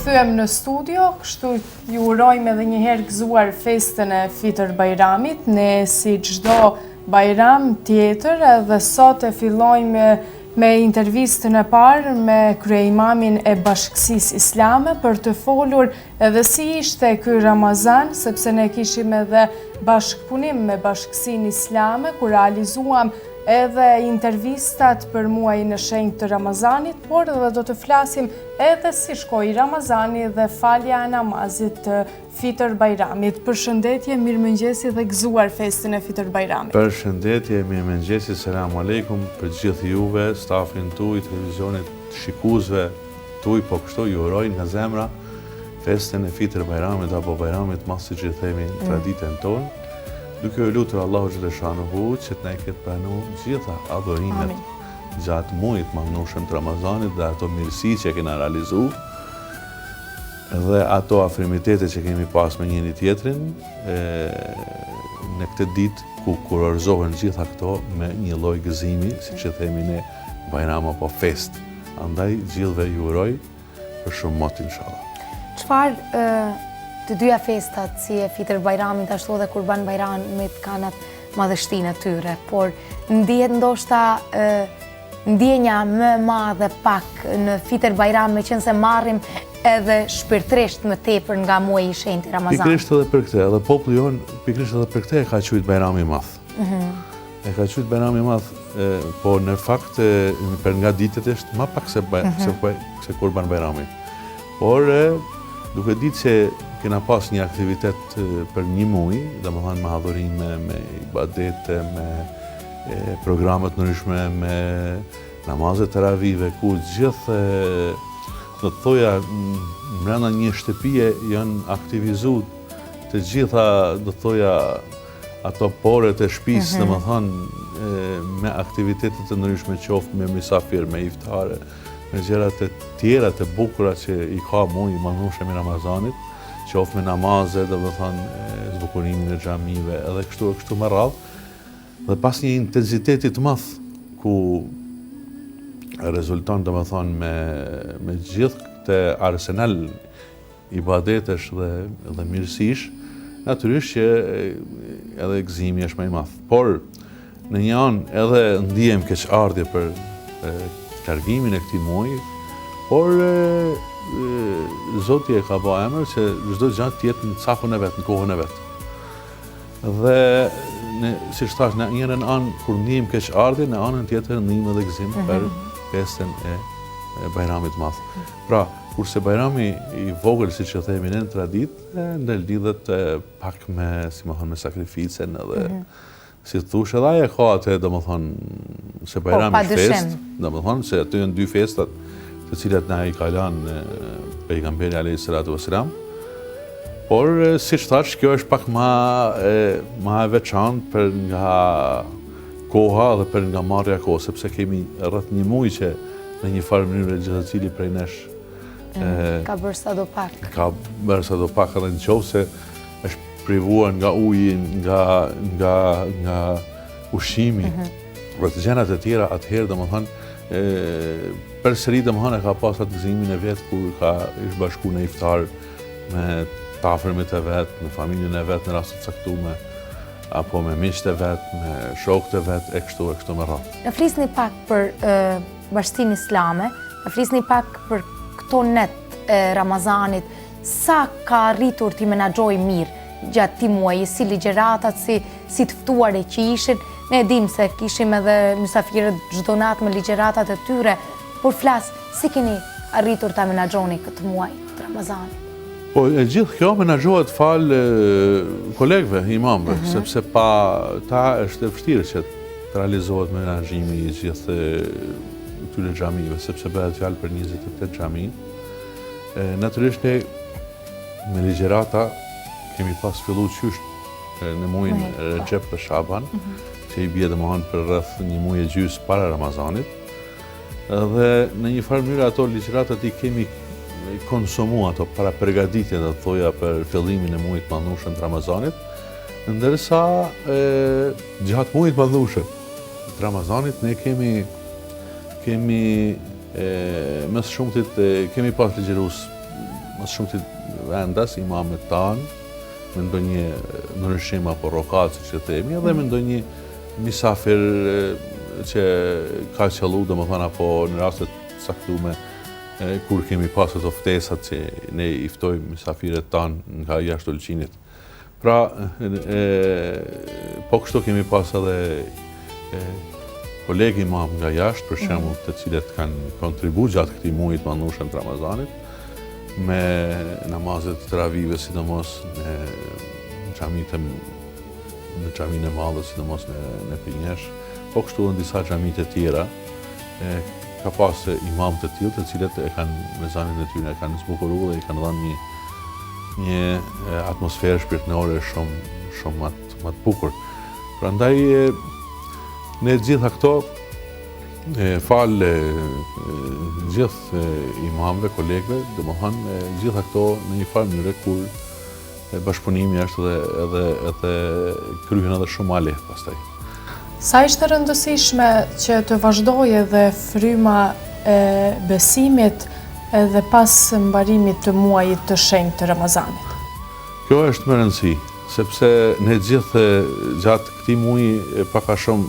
rikëthyem në studio, kështu ju urojmë edhe njëherë gëzuar festën e Fitër Bajramit, ne si çdo Bajram tjetër edhe sot e fillojmë me intervistën e parë me kryeimamin e Bashkësisë Islame për të folur edhe si ishte ky Ramazan, sepse ne kishim edhe bashkëpunim me Bashkësinë Islame, ku realizuam edhe intervistat për muajin e shenjtë të Ramazanit, por edhe do të flasim edhe si shkoi Ramazani dhe falja e namazit të Fitër Bajramit. Përshëndetje, mirëmëngjesi dhe gëzuar festën e Fitër Bajramit. Përshëndetje, mirëmëngjesi, selam aleikum për gjithë juve, stafin tuaj, televizionit, shikuesve tuaj, po kështu ju uroj nga zemra festën e Fitër Bajramit apo Bajramit, mos siç i themi traditën tonë. Duke u lutur Allahu xhaleshanuhu që të na ketë pranuar gjitha adhurimet gjatë muajit mangnushëm të Ramazanit dhe ato mirësi që kena realizuar dhe ato afrimitete që kemi pas me njëri tjetrin në këtë ditë ku kurorzohen gjitha këto me një lloj gëzimi, siç e themi ne, Bajram apo fest. Andaj gjithëve ju uroj për shumë mot inshallah. Çfarë të dyja festat, si e Fitër Bajramit, ashtu dhe Kurban Bajramit, kanë madhështinë e tyre, por ndihet ndoshta ndjenja më madhe pak në Fitër Bajram, meqense marrim edhe shpirtërisht më tepër nga muaji i shenjtë i Ramazanit. Pikërisht edhe për këtë, edhe populli jonë pikërisht edhe për këtë e ka quajtur Bajram i Madh. E ka quajtur Bajram i Madh, po në fakt për nga ditët është më pak se Kurban Bajrami. Por duke ditë se kena pas një aktivitet për një muaj, domethënë me adhurime, me ibadete, me programet ndryshme, me namazet teravive, ku gjithë, do të thoja, brenda një shtëpie janë aktivizuar të gjitha, do të thoja, ato poret e shtëpisë, domethënë me aktivitete të ndryshme, qoftë me mysafir, me iftare, me gjërat e tjera të bukura që i ka muaji i mangnushëm i Ramazanit, qoftë me namaze, domethënë zbukurimin e xhamive, edhe kështu me radhë. Dhe pas një intensiteti të madh ku rezulton domethënë me gjithë këtë arsenal ibadetesh dhe mirësish, natyrisht që edhe gëzimi është më i madh. Por në një anë edhe ndihem keqardhje për largimin e këtij muaji, por Zoti e ka bë emër që çdo gjë të jetë në cakun e vet, në kohën e vet. Dhe siç thash, në njërin anë kur ndihem keqardhje, në anën tjetër ndihem edhe gëzim për festën e Bajramit të Madh. Pra, kurse Bajrami i vogël, siç e themi ne në traditë, lidhet pak me, si më thonë, me sakrificën edhe si thosh edhe ai ka atë, domethënë se Bajrami është fest, domethënë se aty janë dy festat të cilat na i ka lënë pejgamberi alayhis salatu wassalam. Por siç thash, kjo është pak më e veçantë për nga koha dhe për nga marrja e kohës, sepse kemi rreth një muaj që në një farë mënyrë gjithsecili prej nesh ka bërë sado pak. Ka bërë sado pak edhe nëse është privuar nga uji, nga ushqimi, për të gjërat e tjera atëherë domethënë përsëri domethënë ka pas atë gëzimin e vet kur ka ish bashkuar në iftar me të afërmit e vet, me familjen e vet në rast të caktuar, apo me miqtë e vet, me shokët e vet e kështu me radhë. Në flisni pak për Bashkësinë Islame, në flisni pak për këto net e Ramazanit, sa ka arritur t'i menaxhoj mirë gjatë këtij muaji, si ligjëratat, si të ftuar e që ishin. Ne dim se kishim edhe mysafirët çdo natë me ligjëratat e tyre, por flas, si keni arritur ta menaxhoni këtë muaj të Ramazanit? Po, e gjithë kjo menaxhohet fal kolegëve, imamëve, sepse pa ta është e vështirë që të realizohet menaxhimi i gjithë këtyre xhamive, sepse bëhet fjalë për 28 xhami. Natyrisht ne me ligjërata kemi pas filluar qysh në muajin Recep dhe Shaban, që i bie domethënë për rreth një muaj e gjys para Ramazanit. Dhe në një farë mënyrë ato ligjëratat i kemi konsumuar ato para përgatitjes, do të thoja, për fillimin e muajit të mangnushëm të Ramazanit, ndërsa gjatë muajit të mangnushëm të Ramazanit ne kemi mes shumtit kemi pas ligjërues mas shumë të vendas imamët tanë, me ndonjë ndryshim apo rokat, siç e themi, edhe me ndonjë misafir që ka qëllu, domethënë apo në rastet caktuar kur kemi pasur të ftesat që ne i ftojmë misafiret tanë nga jashtë Ulqinit. Pra, po kështu kemi pas edhe kolegi imam nga jashtë, për shembull, të cilët kanë kontribuar gjatë këtij muajit mandushëm të Ramazanit me namazet të taravive, sidomos në xhaminë e madhe, sidomos në Pinjesh, po kështu në disa xhamitë të tjera ka pas imam të tillë të cilët e kanë me zanin e tyre, e kanë zbukuruar dhe i kanë dhënë një atmosferë shpirtërore shumë më të bukur. Prandaj ne gjitha këto falë gjithë imamëve, kolegëve, domethënë gjitha këto në një farë mënyrë kur bashkëpunimi është edhe kryhen edhe shumë ma lehtë pastaj. Sa ishte rëndësishme që të vazhdojë edhe fryma e besimit edhe pas mbarimit të muajit të shenjtë të Ramazanit? Kjo është më rëndësi, sepse ne gjithë gjatë këtij muaji pak a shumë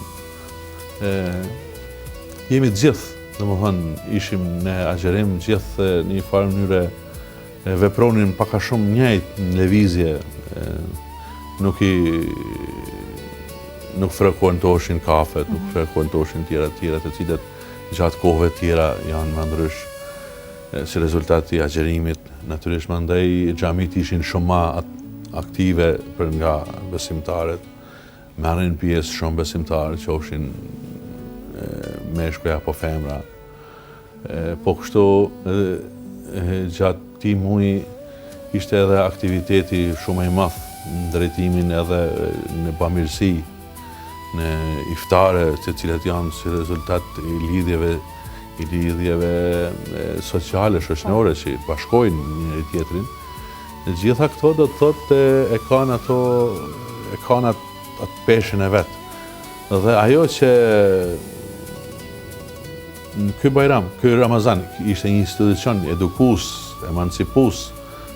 jemi të gjithë, domethënë ishim në agjerim gjithë në një farë mënyrë vepronin pak a shumë njëjtë në lëvizje, nuk frekuentoshin kafet, nuk frekuentoshin tjera të cilët gjatë kohëve tjera janë më ndrysh si rezultat i agjerimit. Natyrisht mandej xhamit ishin shumë ma aktive për nga besimtarët, merrin pjesë shumë besimtarë, qofshin meshkuj apo femra. Po kështu gjatë këtij muaji ishte edhe aktiviteti shumë i madh në drejtimin edhe në bamirësi, në iftare të cilat janë si rezultat i lidhjeve sociale, shoqërore që bashkojnë njëri tjetrin. Në gjitha këto do të thotë e kanë atë peshën e vet. Dhe ajo që në ky bajram, ky Ramazan ishte një institucion edukues, emancipues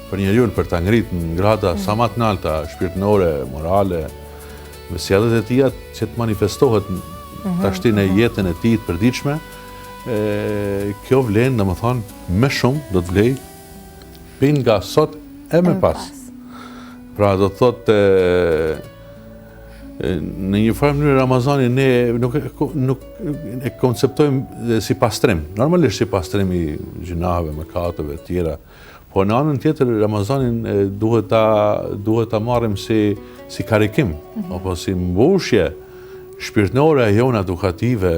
për njeriu për ta ngritur në grada sa më të larta shpirtërore, morale, me sjelljet e tija që të manifestohet tashti në jetën e tij të përditshme, kjo vlen, domethënë, më shumë do të vlej pin nga sot e më pas. Pra do të thotë në një farë mënyrë Ramazani ne nuk e konceptojmë si pastrim. Normalisht si pastrim i gjinave, mëkateve të tjera. Po në anën tjetër Ramazanin duhet ta marrim si karikim, apo si mbushje shpirtërore jona edukative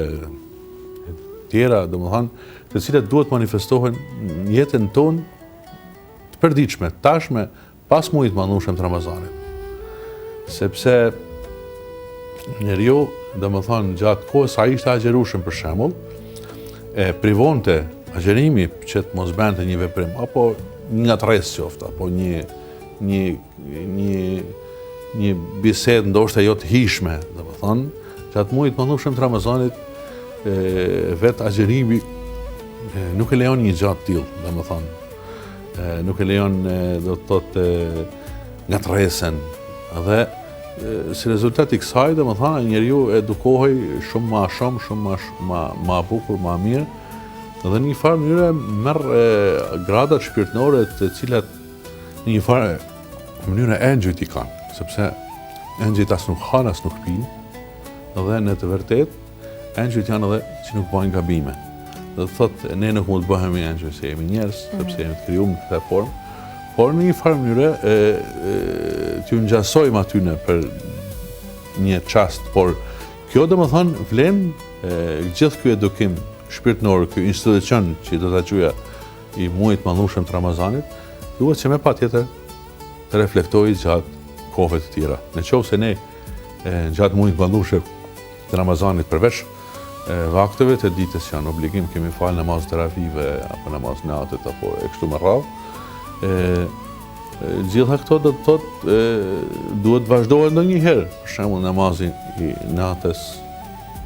tjera, domethënë, të cilat duhet manifestohen në jetën tonë të përditshme, tashme pas muajit mandushëm të Ramazanit. Sepse njeriu, domethënë, gjatë kohës sa ishte agjerueshëm për shembull, e privonte agjerimi që të mos bënte një veprim apo një ngatresë qoftë, apo një bisedë ndoshta jo të hijshme, domethënë, gjatë muajit mandushëm të Ramazanit vetë agjerimi nuk e lejon një gjatë tillë, domethënë, nuk e lejon do të thotë ngatresën, dhe si rezultat i kësaj, domethënë, njeriu edukohej shumë më bukur, më mirë, dhe në një farë mënyrë merr gradat shpirtërore të cilat në një farë mënyrë engjëjt i kanë, sepse engjëjt as nuk han as nuk pinë, dhe në të vërtetë engjëjt janë edhe që nuk bëjnë gabime. Do të thotë ne nuk mund të bëhemi engjëj se jemi njerëz, sepse jemi të krijuar në këtë formë, por në një farë mënyrë t'ju ngjasojmë aty për një çast, por kjo domethënë vlen gjithë ky edukim shpirtëror, ky institucion që do ta quaja i muajit mandushëm të Ramazanit, duhet që me patjetër të reflektojë gjatë kohëve të tjera. Nëse ne gjatë muajit mandushëm të Ramazanit përveç vakteve të ditës që janë obligim, kemi falë namaz teravive apo namaz natët apo e kështu me radhë, gjitha këto do të thotë duhet vazhdohet ndonjëherë. Për shembull namazi i natës,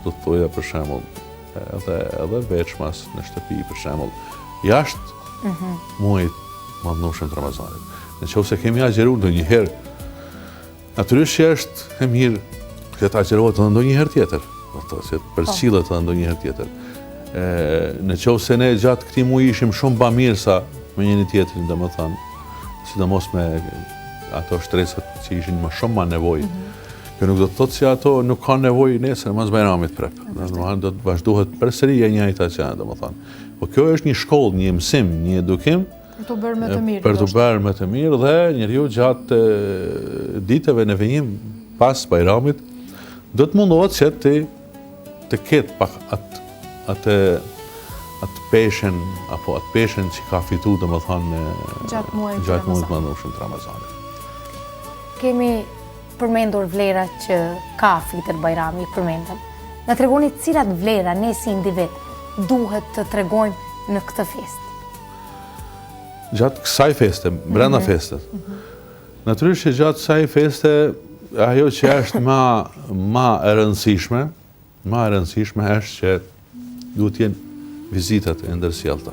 do të thoja për shembull edhe veçmas në shtëpi, për shembull, jashtë muajit madhnueshëm të Ramazanit. Nëse kemi agjeruar ndonjëherë, natyrisht që është e mirë që të agjerohet edhe ndonjëherë tjetër, që të përcillet edhe ndonjëherë tjetër. Nëse ne gjatë këtij muaji ishim shumë bamirësa me njëri tjetrin, domethënë, sidomos me ato shtresat që ishin më shumë ma nevojë. Kjo nuk do të thotë që ato nuk kanë nevojë nesër mas Bajramit prap. Domethënë do të vazhdohet përsëri e njëjta gjë, domethënë. Po kjo është një shkollë, një mësim, një edukim për të bërë më të mirë. Për të bërë më të mirë dhe njeriu gjatë ditëve në vijim pas Bajramit do të mundohet që të ketë pak atë peshen apo atë peshen që ka fituar domethënë gjatë muajit të madhnueshëm të Ramazanit. Kemi përmendur vlerat që ka fitër Bajrami, përmendëm. Na tregoni cilat vlera ne si individ duhet të tregojmë në këtë festë? Gjatë kësaj feste, brenda festet. Natyrisht që gjatë kësaj feste ajo që është ma e rëndësishme është që duhet të jenë vizitat e ndërsjellta.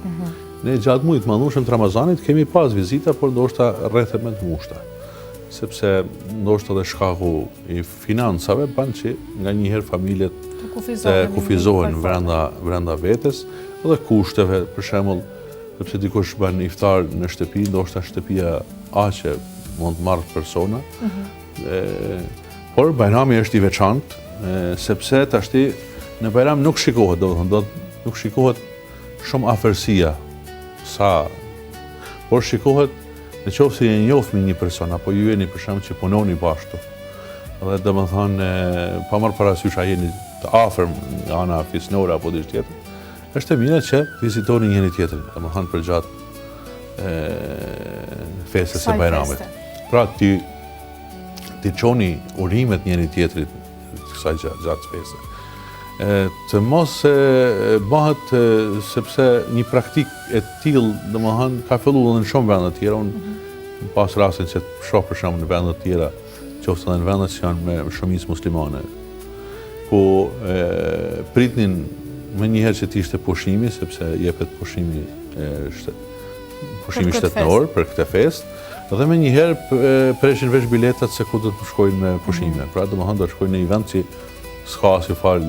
Ne gjatë muajit të madhnueshëm të Ramazanit kemi pas vizita, por ndoshta rrethet me të ngushta. Sepse ndoshta edhe shkaku i financave ban që nga njëherë familjet të kufizohen brenda vetes edhe kushteve, për shembull, sepse dikush bën iftar në shtëpi, ndoshta shtëpia aqe mund të marrë persona. Por Bajrami është i veçantë, sepse tashti në Bajram nuk shikohet, nuk shikohet shumë afërsia por shikohet në qoftë se e njohni një person apo ju jeni për shembull që punoni bashkë. Dhe domethënë pa marrë parasysh a jeni të afërm nga ana fisnore apo diçka tjetër, është e mirë që vizitoni njëri tjetrin, domethënë për gjatë festës së Bajramit. Pra ti çoni urimet njëri tjetrit kësaj gjatë festës. Të mos bëhet sepse një praktik e tillë domethënë ka filluar edhe në shumë vende të tjera. Unë pas rastin që të shoh për shembull në vende të tjera, qoftë edhe në vende që janë me shumicë muslimane, ku pritnin më njëherë që të ishte pushimi, sepse jepet pushimi shtetëror për këtë festë, dhe më njëherë preshin veç biletat se ku do të shkojnë me pushime. Pra domethënë do të shkojnë në një vend që s'ka si fal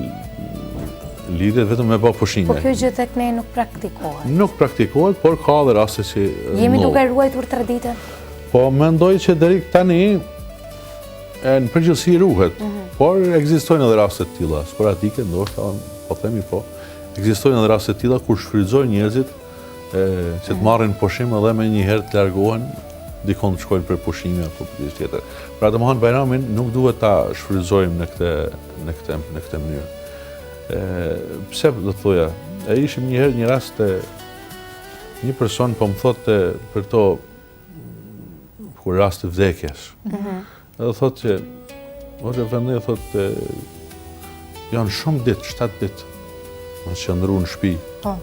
lidhjet, vetëm me bë pushime. Po kjo gjë tek ne nuk praktikohet. Nuk praktikohet, por ka edhe raste që jemi duke ruajtur traditën. Po mendoj që deri tani në përgjithësi ruhet, por ekzistojnë edhe raste të tilla, sporadike, ndoshta po themi po, ekzistojnë edhe raste të tilla kur shfrytëzojnë njerëzit që të marrin pushim edhe më njëherë të largohen dikon të shkojnë për pushime apo për diçka tjetër. Pra domethënë Bajramin nuk duhet ta shfrytëzojmë në këtë mënyrë. Pse do të thoja, ishim njëherë një rast një person po më thotë për to kur rast të vdekjes. Edhe thotë që ose vendi thotë janë shumë ditë, 7 ditë. Mos qëndru në shtëpi. Po.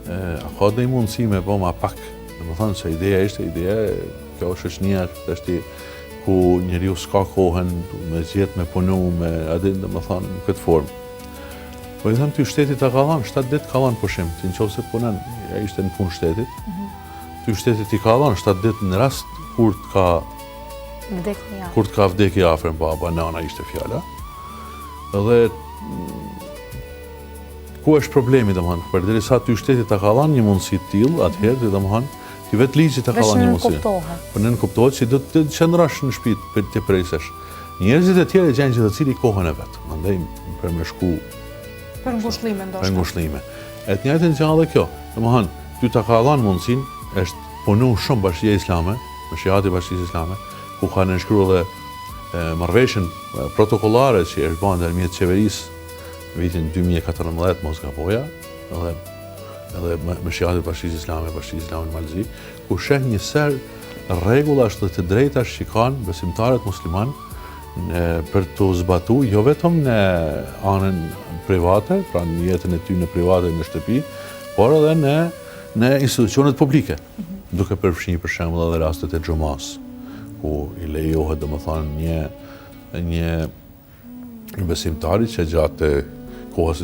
A ka dhe i mundësi me bë ma pak? Domethënë se ideja kjo shoqënia është ku njeriu s'ka kohën me zgjedh me punu me adin domethënë në këtë formë. Po i them ty shteti ta ka dhënë 7 ditë ka dhënë pushim, ti nëse punon, ai ishte në punë shtetit. Ty shteti ti ka dhënë 7 ditë në rast kur të ka vdekje afër baba, nana ishte fjala. Dhe ku është problemi domethënë? Përderisa ty shteti ta ka dhënë një mundësi të tillë, atëherë domethënë ti vetë ligji ta ka dhënë një mundësi. Po nën kuptohet se do të qëndrosh në shtëpi për të presesh. Njerëzit e tjerë gjejnë gjithsesi kohën e vet. Prandaj për me shku për ngushëllime ndoshta. Për ngushëllime. E të njëjtën gjë edhe kjo. Domethënë, ty ta ka dhënë mundësinë, është punu shumë Bashkia Islame, Bashkiati Bashkisë Islame, ku ka nënshkruar edhe marrëveshjen protokollare që është bën ndërmjet qeverisë vitin 2014 mos gaboja, edhe Bashkiati Bashkisë Islame, Bashkia Islame në Malzi, ku sheh një ser rregullash dhe të drejtash që kanë besimtarët musliman për të zbatu, jo vetëm në anën private, pra në jetën e ty në private në shtëpi, por edhe në institucionet publike, duke përfshirë për shembull edhe rastet e xhumas, ku i lejohet domethënë një besimtari që gjatë kohës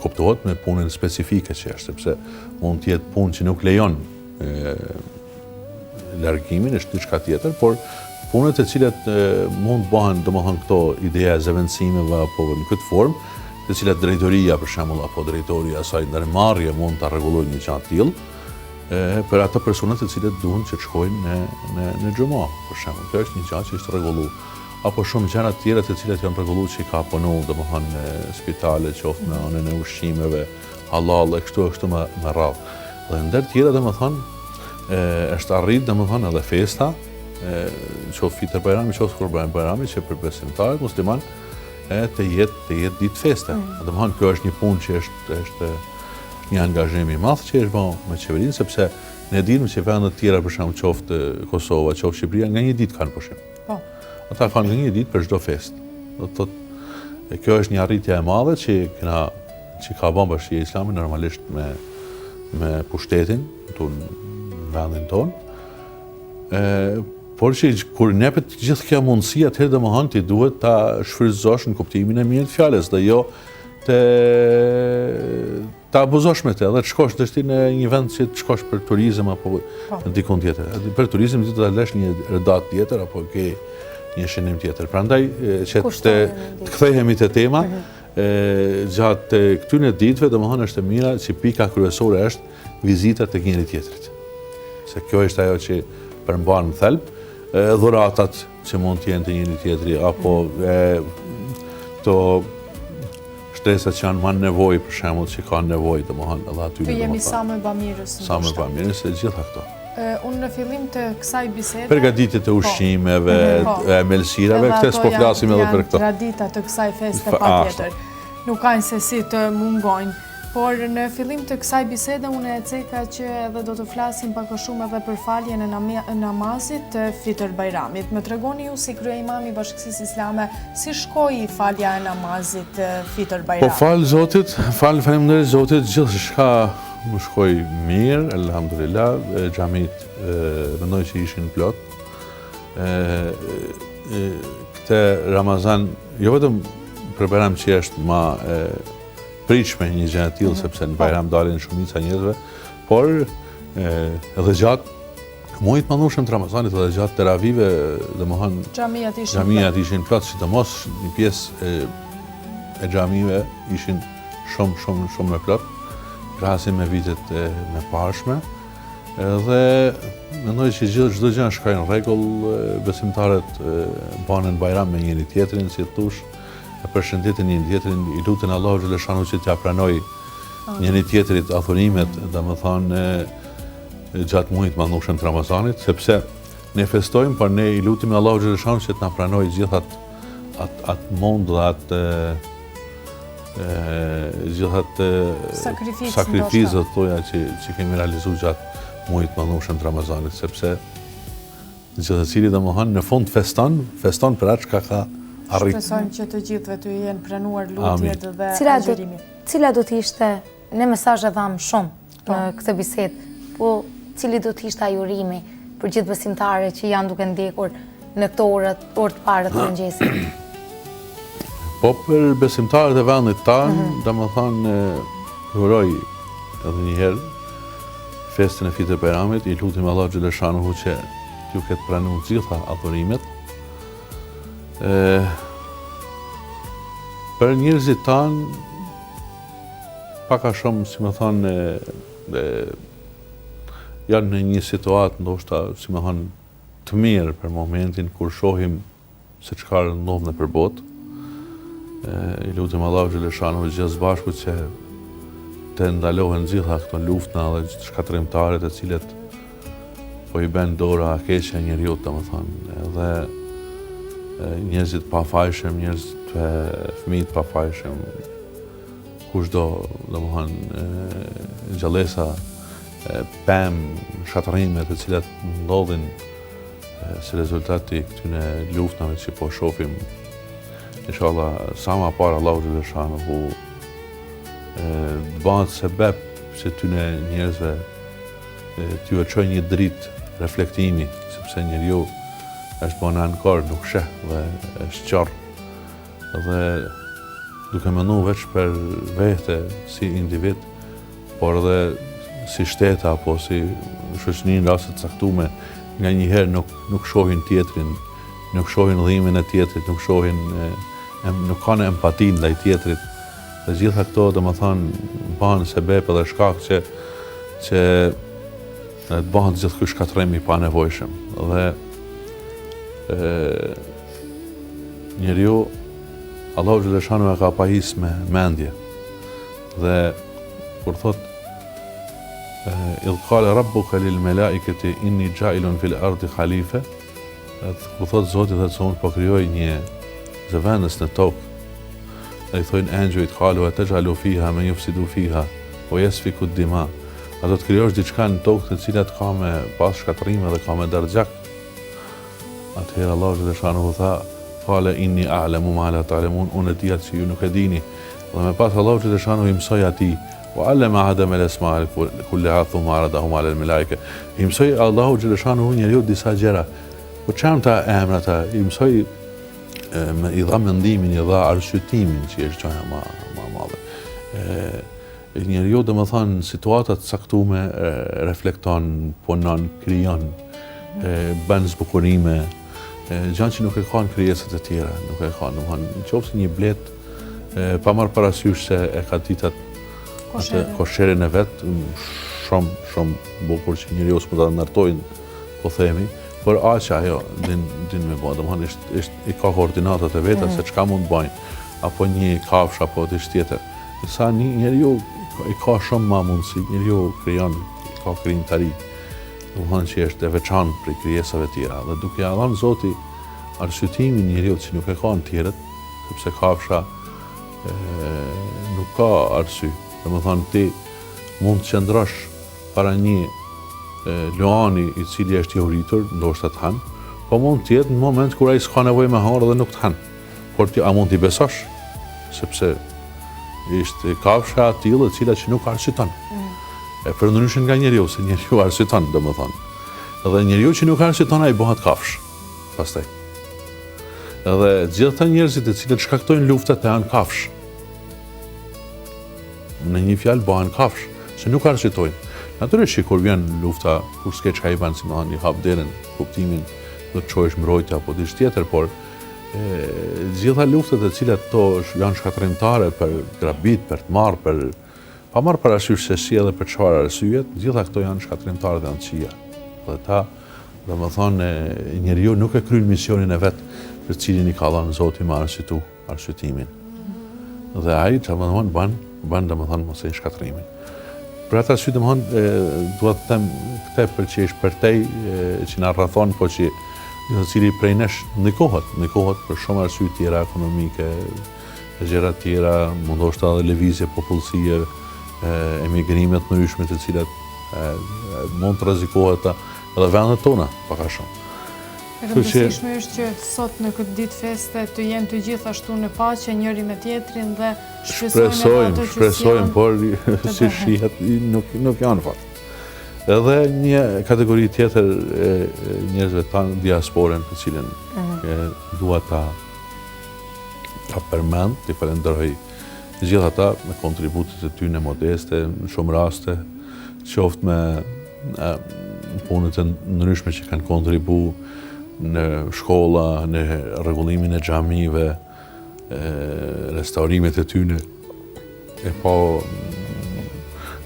kuptohet me punën specifike që është, sepse mund të jetë punë që nuk lejon largimin, është diçka tjetër, por punët e cilat mund bëhen, domethënë këto ideja e zëvendësimeve apo në këtë formë, të cilat drejtoria për shembull apo drejtori i asaj ndërmarrje mund ta rregullojë një gjë të tillë, për ato persona të cilët duan që të shkojnë në xhumë, për shembull. Kjo është një gjë që është rregulluar. Apo shumë gjëra të tjera të cilat janë rregulluar që ka punu, domethënë në spitale, qoftë në anën e ushqimeve, halal, kështu me radhë. Dhe ndër tjera domethënë është arrit domethënë edhe festa, qoftë Fitër Bajrami, qoftë Kurban Bajrami, që për besimtarët musliman të jetë ditë feste. Domethënë kjo është një punë që është një angazhim i madh që është bërë me qeverinë, sepse ne dimë që vendet tjera, për shembull qoftë Kosova, qoftë Shqipëria, nga një ditë kanë pushim. Po. Ata kanë nga një ditë për çdo festë. Do të thotë kjo është një arritje e madhe që ka bën Bashkia Islame normalisht me pushtetin në vendin tonë. Por që kur nepet gjithë kjo mundësi, atëherë domethënë ti duhet ta shfrytëzosh në kuptimin e mirë të fjalës, dhe jo ta abuzosh me të, dhe të shkosh të shti në një vend që të shkosh për turizëm apo në dikun tjetër. Për turizëm ti do ta lësh një redat tjetër apo ke një shënim tjetër. Prandaj që të kthehemi te tema, gjatë këtyre ditëve domethënë është e mira që pika kryesore është vizita tek njëri tjetrit. Se kjo është ajo që përmban në thelb, dhuratat që mund të jenë te njëri tjetri apo to shtresat që janë më nevojë, për shembull, që kanë nevojë domethënë edhe aty. Të jemi sa më bamirës. Sa më bamirës e gjitha këto. Unë në fillim të kësaj bisede... Përgatitjet e ushqimeve, e melësirave, këtë s'po flasim edhe për këto. Tradita të kësaj feste patjetër. Nuk kanë se si të mungojnë. Por në fillim të kësaj bisede unë e ceka që edhe do të flasim pak shumë edhe për faljen e namazit të Fitër Bajramit. Më tregoni ju si kryeimami i Bashkisë Islame, si shkoi falja e namazit të Fitër Bajramit? Po faleminderit Zotit, gjithçka më shkoi mirë, elhamdulillah, xhamit mendoj që ishin plot. Këtë Ramazan, jo vetëm për Bajram që është më pritshme një gjë e tillë, sepse në Bajram dalin shumica njerëzve, por edhe gjatë muajit mëdhenj të Ramazanit, edhe gjatë teravive, domethënë xhamiat ishin plot, sidomos një pjesë e xhamive ishin shumë me plot, krahasim me vitet me pashme, dhe mendoj që çdo gjë shkoi në rregull, besimtarët banë në Bajram me njëri tjetrin, si thosh, e përshëndetin njëri tjetrin, i lutën Allahu xhaleshanu që t'ia pranoj njëri tjetrit adhurimet, domethënë gjatë muajit mëdhenj të Ramazanit, sepse ne festojmë, por ne i lutim Allahu xhaleshanu që t'na pranoj gjithat atë mund dhe atë sakrifizat thoja që kemi realizuar gjatë muajit mëdhenj të Ramazanit, sepse gjithsesi domethënë në fund feston për atë çka ka. Shpresojmë që të gjithëve të jenë pranuar lutjet dhe agjerimi. Cila do të ishte, ne mesazhe dham shumë në këtë bisedë, po cili do të ishte ai urimi për gjithë besimtarët që janë duke ndjekur në këto orë të parë të mëngjesit? Po për besimtarët e vendit tanë, domethënë uroj edhe një herë festën e Fitër Bajramit, i lutim Allahu xhaleshanu që t'ju ketë pranuar gjitha adhurimet. Për njerëzit tanë, paka shumë, si më thonë, janë në një situatë ndoshta, si më thonë, të mirë për momentin kur shohim se çka ndodh nëpër botë. I lutim Allahu xhaleshanu gjithë bashku që të ndalohen gjitha këto lufta dhe shkatërrimtarët e cilët po i bën dora keqja njeriu, domethënë, edhe njerëzit pafajshëm, fëmijët pafajshëm, kushdo, domethënë gjallësa, pemë, shkatërrime të cilat ndodhin si rezultat i këtyre luftave që po shohim. Inshallah, sa më parë Allahu xhaleshanu bëhet sebeb se këtyre njerëzve t'ju çojë një dritë reflektimi, sepse njeriu është bënë ankor, nuk sheh dhe është qarë. Dhe duke menu veç për vete si individ, por edhe si shteta apo si shoqëri në raste të caktuara nga njëherë nuk shohin tjetrin, nuk shohin dhimbjen e tjetrit, nuk shohin, nuk kanë empati ndaj tjetrit. Dhe gjitha këto domethënë bëhen sebeb edhe shkak që të bëhen gjithë ky shkatërrim i panevojshëm. Dhe njeriu Allahu xhaleshanu e ka pajis me mendje. Dhe kur thot idh qala rabbuka lil malaikati inni ja'ilun fil ardi khalife, kur thot Zoti dhe se unë po krijoj një zëvendës në tokë. Dhe i thojnë engjëjt qalu ataj'alu fiha man yufsidu fiha wa yasfiku ad-dima. A do të krijosh diçka në tokë të cilat ka me pas shkatërrime dhe ka me darxhak. Atëherë Allahu xhaleshanu tha qala inni a'lamu ma la ta'lamun, unë e di atë që ju nuk e dini. Dhe me pas Allahu xhaleshanu i mësoi atij وعلم آدم الأسماء كلها ثم عرضهم على الملائكة. I mësoi Allahu xhaleshanu njeriu disa gjëra. Po çam ta emrata, i mësoi i dha mendimin, i dha arsyetimin që është gjëja më e madhe. Njeriu domethënë në situata të caktuara reflekton, punon, krijon, bën zbukurime, gjë që nuk e kanë krijesat e tjera, nuk e kanë, domethënë nëse një blet pa marrë parasysh se e ka ditat atë kosherin e vetë, shumë bukur që njeriu s'po ta ndërtojnë, po themi, por aq ajo din me bë, domethënë i ka koordinatat e veta se çka mund bëjnë, apo një kafsh apo diçka tjetër. Sa njeriu i ka shumë më mundësi, njeriu krijon, ka krijimtari, domethënë që është e veçantë për krijesave të tjera. Dhe duke ia dhënë Zoti arsyetimin njeriu që nuk e kanë tjerët, sepse kafsha nuk ka arsye. Domethënë ti mund të qëndrosh para një luani i cili është i uritur, ndoshta të han, po mund të jetë në moment kur ai s'ka nevojë me harë dhe nuk të han. Por ti a mund t'i besosh? Sepse është kafsha e tillë e cila që nuk arsyeton. E përndryshe nga njeriu, se njeriu arsyeton, domethënë. Edhe njeriu që nuk arsyeton ai bëhet kafsh. Pastaj. Edhe gjithë njerëzit e cilët shkaktojnë luftat janë kafsh. Në një fjalë bëhen kafsh, se nuk arsyetojnë. Natyrisht kur vjen lufta, kur s'ke çka i bën, si më thoni, hap derën, kuptimin, do të çohesh mbrojtje apo diçka tjetër, por gjitha luftat e cilat to janë shkatërrimtare për grabit, për të marrë, pa marrë parasysh se si edhe për çfarë arsye, gjitha këto janë shkatërrimtare dhe anëqësia. Dhe ta, domethënë, njeriu nuk e kryen misionin e vet për cilin i ka dhënë Zoti me arsyetimin. Dhe ai domethënë bën domethënë mos e shkatërimin. Për atë arsye domethënë dua të them këtë për që është për te që na rrethon, po që i cili prej nesh ndikohet për shumë arsye tjera ekonomike, gjëra tjera, mundoshta edhe lëvizje popullsie, emigrime të ndryshme të cilat mund të rrezikohet edhe vendet tona pak a shumë. E rëndësishme është që sot në këtë ditë feste të jenë të gjithashtu në paqe njëri me tjetrin dhe shpresojmë, por si shihet nuk janë fakt. Edhe një kategori tjetër njerëzve tanë diasporën, të cilën dua ta përmend, të falenderoj gjithë ata me kontributet e tyre modeste, në shumë raste, qoftë me punët e ndryshme që kanë kontribu në shkolla, në rregullimin e xhamive, restaurimet e tyre, e pa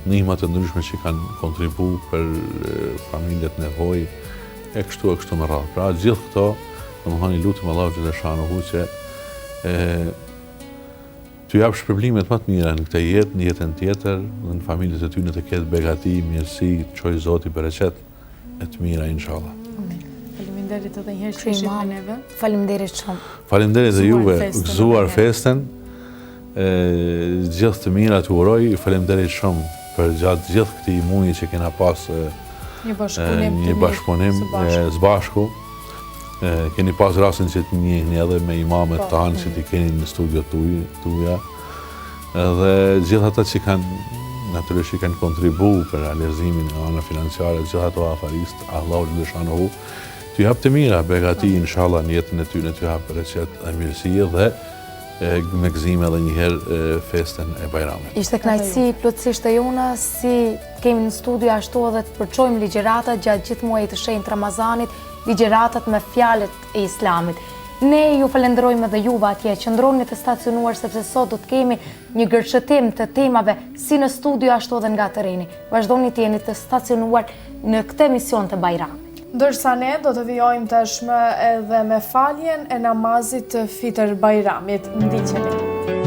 ndihmat e ndryshme që kanë kontribu për familjet nevojë, e kështu me radhë. Pra gjithë këto, domethënë lutem Allahu xhaleshanu që t'ju jap shpërblimet më të mira në këtë jetë, në jetën tjetër, në familjet e tyre të ketë begati, mirësi, të çojë Zoti bereqet e të mira inshallah. Faleminderit edhe një herë që ishit me neve. Faleminderit shumë. Faleminderit dhe juve, gëzuar festen. Gjithë të mira t'u uroj, faleminderit shumë për gjatë gjithë këtij muaji që kena pas një bashkëpunim së bashku. Keni pas rastin që të njihni edhe me imamet tanë që t'i keni në studio tuja. Dhe gjithë ata që kanë natyrisht kanë kontribu për realizimin e anës financiare, gjithë ato afaristë, Allahu xhaleshanu t'ju jap të mira, begati inshallah në jetën e tyre, t'ju jap bereqet e mirësi dhe me gëzim edhe njëherë festen e Bajramit. Ishte kënaqësi plotësisht e jona, si kemi në studio ashtu edhe të përçojmë ligjëratat gjatë gjithë muajit të shenjtë Ramazanit, ligjëratat me fjalët e Islamit. Ne ju falenderojmë edhe juve atje, qëndroni të stacionuar sepse sot do të kemi një gërshëtim të temave si në studio ashtu edhe nga terreni. Vazhdoni të jeni të stacionuar në këtë emision të Bajramit. Ndërsa ne do të vijojmë tashmë edhe me faljen e namazit të Fitër Bajramit. Ndiqeni.